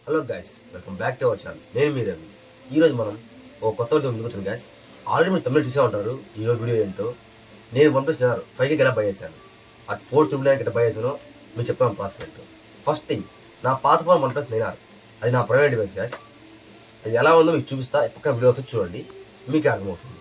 Hello guys, welcome back to our channel. నేను మీ రవి. ఈరోజు మనం ఒక కొత్త వీడియో ముందుకు వచ్చాను గైస్. ఆల్రెడీ మీరు తమిళ చూసే ఉంటారు. ఈరోజు వీడియో ఏంటో నేను OnePlus 5K ఎలా బై చేశాను, అట్ 499 బై చేశాను. మీకు చెప్పాను ప్రాసెస్ ఏంటో. ఫస్ట్ థింగ్, నా పాత ఫోన్ OnePlus 9R, అది నా ప్రైవేట్ డివైస్ గైస్. అది ఎలా ఉందో మీకు చూపిస్తా, పక్క వీడియో వస్తే చూడండి, మీకు అర్థమవుతుంది.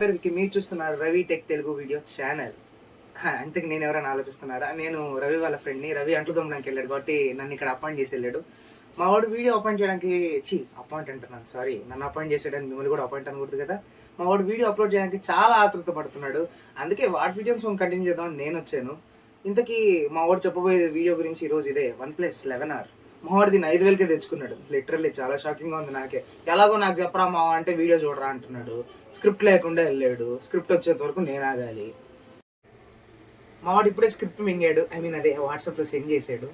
పేరు వికి, మీరు చూస్తున్నారు Ravi tech Telugu video channel. అంతకు నేను ఎవరైనా ఆలోచిస్తున్నారా? నేను రవి వాళ్ళ ఫ్రెండ్ని. రవి అంట్లు దొమ్మడానికి వెళ్ళాడు కాబట్టి నన్ను ఇక్కడ అపాయింట్ చేసి వెళ్ళాడు. మా వాడు వీడియో అపాయింట్ చేయడానికి అపాయింట్ అంటున్నాను, సారీ, నన్ను అపాయింట్ చేసేయడానికి మిమ్మల్ని కూడా అపాయింట్ అనకూడదు కదా. మా వాడు వీడియో అప్లోడ్ చేయడానికి చాలా ఆతృత పడుతున్నాడు. అందుకే వాటి వీడియోస్ కంటిన్యూ చేద్దామని నేను వచ్చాను. ఇంతకీ మా వాడు చెప్పబోయే వీడియో గురించి ఈరోజు ఇదే, OnePlus 11R. మా వాడు దీన్ని 5,000కే తెచ్చుకున్నాడు. లిటరల్లీ చాలా షాకింగ్గా ఉంది నాకే. ఎలాగో నాకు చెప్పరా మావా అంటే వీడియో చూడరా అంటున్నాడు. స్క్రిప్ట్ లేకుండా వెళ్ళాడు. స్క్రిప్ట్ వచ్చేంత వరకు నేను ఆగాలి. మావాడు ఇప్పుడే స్క్రిప్ట్ మింగాడు, అదే వాట్సాప్లో సెండ్ చేశాడు.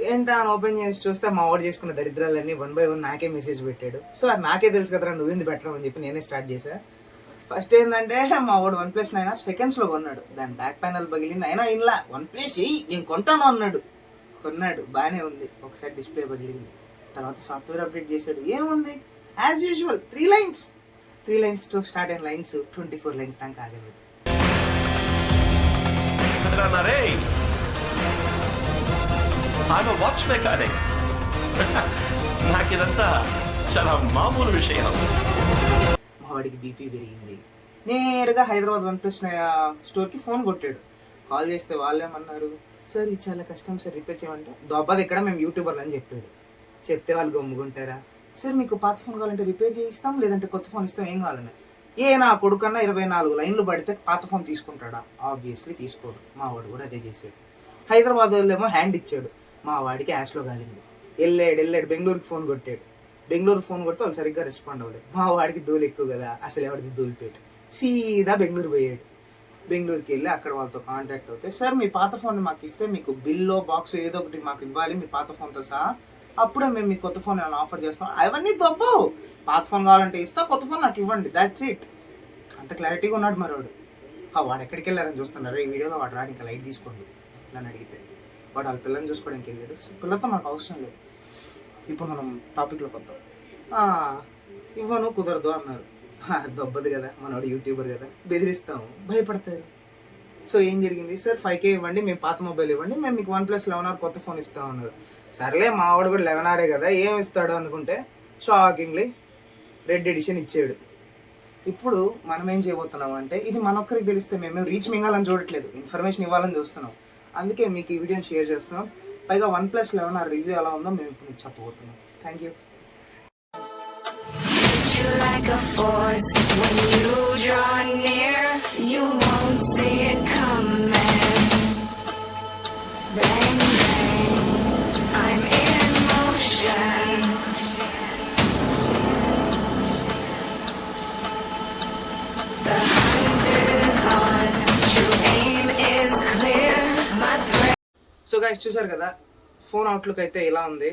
ఏంటా అని ఓపెన్ చేసి చూస్తే మా వాడు చేసుకున్న దరిద్రాలన్నీ 1 by 1 నాకే మెసేజ్ పెట్టాడు. సో అది నాకే తెలుసు కదరా, నువ్వేంది పెట్టడం అని చెప్పి నేనే స్టార్ట్ చేశా. ఫస్ట్ ఏంటంటే, మా వాడు OnePlus 9R సెకండ్స్లో కొన్నాడు. దాని బ్యాక్ ప్యానల్ పగిలింది, అయినా ఇలా OnePlus నేను కొంటాను అన్నాడు. కొన్నాడు, బాగానే ఉంది. ఒకసారి డిస్ప్లే పగిలింది. తర్వాత సాఫ్ట్వేర్ అప్డేట్ చేశాడు. ఏముంది, యాజ్ యూజువల్ 3 లైన్స్తో స్టార్ట్ అయిన లైన్స్ 24 లైన్స్ దాకా ఆగలేదు. నాకు ఇదంతా చాలా మామూలు విషయం. మా వాడికి బీపీ పెరిగింది. నేరుగా హైదరాబాద్ OnePlus స్టోర్కి ఫోన్ కొట్టాడు. కాల్ చేస్తే వాళ్ళేమన్నారు, సార్ ఇది చాలా కష్టం సార్, రిపేర్ చేయమంటే దొబ్బది ఇక్కడ మేము యూట్యూబర్లు అని చెప్పాడు. చెప్తే వాళ్ళు గమ్ముకుంటారా? సార్ మీకు పాత ఫోన్ కావాలంటే రిపేర్ చేయిస్తాం, లేదంటే కొత్త ఫోన్ ఇస్తాం, ఏం కావాలన్నా. నా కొడుకన్నా 24 లైన్లు పడితే పాత ఫోన్ తీసుకుంటాడా? ఆబ్వియస్లీ తీసుకోడు. మా వాడు కూడా అదే చేశాడు. హైదరాబాద్ వాళ్ళేమో హ్యాండ్ ఇచ్చాడు. మా వాడికి యాష్లో కాలింది. వెళ్ళాడు బెంగళూరుకి ఫోన్ కొట్టాడు. బెంగళూరు ఫోన్ కొడితే వాళ్ళు సరిగ్గా రెస్పాండ్ అవ్వలేదు. మా వాడికి ధూళి ఎక్కువ కదా, అసలు ఎవరిది ధూళిపేట. సీదా బెంగళూరు పోయాడు. బెంగళూరుకి వెళ్ళి అక్కడ వాళ్ళతో కాంటాక్ట్ అవుతే, సార్ మీ పాత ఫోన్ మాకు ఇస్తే మీకు బిల్లో బాక్స్ ఏదో ఒకటి మాకు ఇవ్వాలి మీ పాత ఫోన్తో సహా, అప్పుడే మేము మీ కొత్త ఫోన్ ఏమైనా ఆఫర్ చేస్తాం. అవన్నీ దొబ్బవు. పాత ఫోన్ కావాలంటే ఇస్తా, కొత్త ఫోన్ నాకు ఇవ్వండి, దాట్స్ ఇట్. అంత క్లారిటీగా ఉన్నాడు మరోడు. వాడు ఎక్కడికి వెళ్ళారని చూస్తున్నారు ఈ వీడియోలో. వాడు రాడు, ఇంకా లైట్ తీసుకోండి ఇలా అడిగితే. వాడు వాళ్ళ పిల్లని చూసుకోవడానికి వెళ్ళాడు. పిల్లతో మనకు అవసరం లేదు. ఇప్పుడు మనం టాపిక్లోకి వద్దాం. ఇవ్వను, కుదరదు అన్నారు. దొబ్బదు కదా, మనోడు యూట్యూబర్ కదా, బెదిరిస్తాము, భయపడతారు. సో ఏం జరిగింది, సార్ 5K ఇవ్వండి, మేము పాత మొబైల్ ఇవ్వండి, మేము మీకు OnePlus 11R కొత్త ఫోన్ ఇస్తాం అన్నారు. సర్లే, మా వాడు కూడా 11R కదా, ఏం ఇస్తాడు అనుకుంటే షాకింగ్లీ రెడ్ ఎడిషన్ ఇచ్చాడు. ఇప్పుడు మనం ఏం చేయబోతున్నాం అంటే, ఇది మనొక్కరికి తెలిస్తే మేము రీచ్ మింగాలని చూడట్లేదు, ఇన్ఫర్మేషన్ ఇవ్వాలని చూస్తున్నాం. అందుకే మీకు ఈ వీడియోని షేర్ చేస్తున్నాం. పైగా OnePlus 11R రివ్యూ ఎలా ఉందో మేము ఇప్పుడు మీకు చెప్పబోతున్నాం. Thank you. Like a force, when you draw near, you won't see it coming. Bang, bang, I'm in motion. The hunt is on, true aim is clear, my threat. So guys, చూసారు కదా phone outlook అయితే ఇలా ఉంది.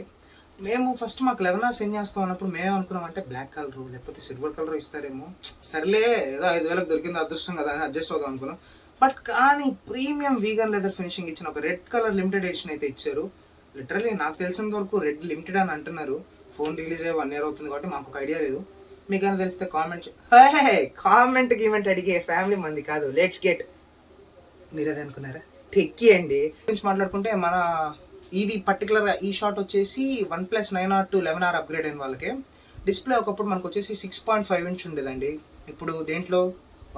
మేము first మాకు 11R send చేస్తాం అన్నప్పుడు మేము అనుకున్నామంటే బ్లాక్ కలర్ లేకపోతే సిల్వర్ కలర్ ఇస్తారేమో. సర్లే, ఏదో 5,000కి దొరికింది అదృష్టం కదా అని అడ్జస్ట్ అవుదాం అనుకున్నాం. బట్ కానీ ప్రీమియం వీగన్ లెదర్ ఫినిషింగ్ ఇచ్చిన ఒక రెడ్ కలర్ లిమిటెడ్ ఎడిషన్ అయితే ఇచ్చారు. లిటరల్లీ నాకు తెలిసినంత వరకు రెడ్ లిమిటెడ్ అని అంటున్నారు. ఫోన్ రిలీజ్ అయ్యి 1 year అవుతుంది కాబట్టి మాకు ఒక ఐడియా లేదు. మీకు అని తెలిస్తే కామెంట్ గీమెంట్ అడిగే ఫ్యామిలీ మంది కాదు. Let's get. మీరు అదే అనుకున్నారా? టెక్కి అండి గురించి మాట్లాడుకుంటే, మన ఇది పర్టికులర్గా ఈ షాట్ వచ్చేసి OnePlus 9R to 11R upgrade అయిన వాళ్ళకి. డిస్ప్లే ఒకప్పుడు మనకు వచ్చేసి 6.5 inch ఉండేదండి, ఇప్పుడు దేంట్లో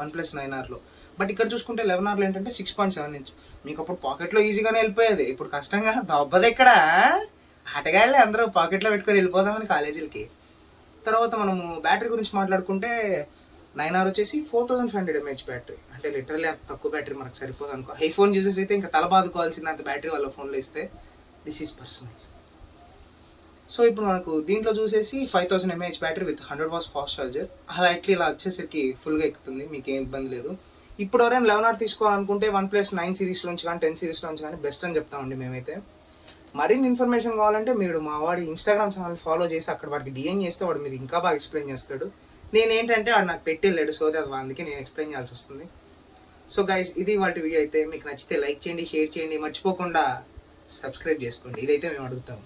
OnePlus 9Rలో. బట్ ఇక్కడ చూసుకుంటే 11Rలో ఏంటంటే 6.7 inch. మీకు అప్పుడు పాకెట్లో ఈజీగానే వెళ్ళిపోయేది, ఇప్పుడు కష్టంగా. దొబ్బది ఎక్కడ, ఆటగాళ్ళే అందరూ పాకెట్లో పెట్టుకొని వెళ్ళిపోదామని కాలేజీలకి. తర్వాత మనము బ్యాటరీ గురించి మాట్లాడుకుంటే, 9R వచ్చేసి 4500 mAh బ్యాటరీ. అంటే లిటరల్లీ అంత తక్కువ బ్యాటరీ మనకు సరిపోదు అనుకో. ఐఫోన్ యూజెస్ అయితే ఇంకా తల బాదుకోవాల్సింది అంత బ్యాటరీ వాళ్ళ ఫోన్లో ఇస్తే. This is personal. సో ఇప్పుడు మనకు దీంట్లో చూసేసి 5000 mAh battery with 100 watts fast charger. అలా ఇట్లా ఇలా వచ్చేసరికి ఫుల్గా ఎక్కుతుంది, మీకు ఏం ఇబ్బంది లేదు. ఇప్పుడు ఎవరైనా 11R తీసుకోవాలనుకుంటే OnePlus 9 సిరీస్ నుంచి కానీ 10 సిరీస్ నుంచి కానీ బెస్ట్ అని చెప్తామండి మేమైతే. మరిన్ని ఇన్ఫర్మేషన్ కావాలంటే మీరు మా వాడి ఇన్స్టాగ్రామ్ ఛానల్ ఫాలో చేసి అక్కడ వాడికి డిఎం చేస్తే వాడు మీరు ఇంకా బాగా ఎక్స్ప్లెయిన్ చేస్తాడు. నేనేంటంటే వాడు నాకు పెట్టి వెళ్ళాడు, సో అది అందుకే నేను ఎక్స్ప్లెయిన్ చేయాల్సి వస్తుంది. సో గైస్, ఇది వాటి వీడియో అయితే. మీకు నచ్చితే లైక్ చేయండి, షేర్ చేయండి, మర్చిపోకుండా సబ్స్క్రైబ్ చేసుకోండి. ఇదైతే మేము అడుగుతాము.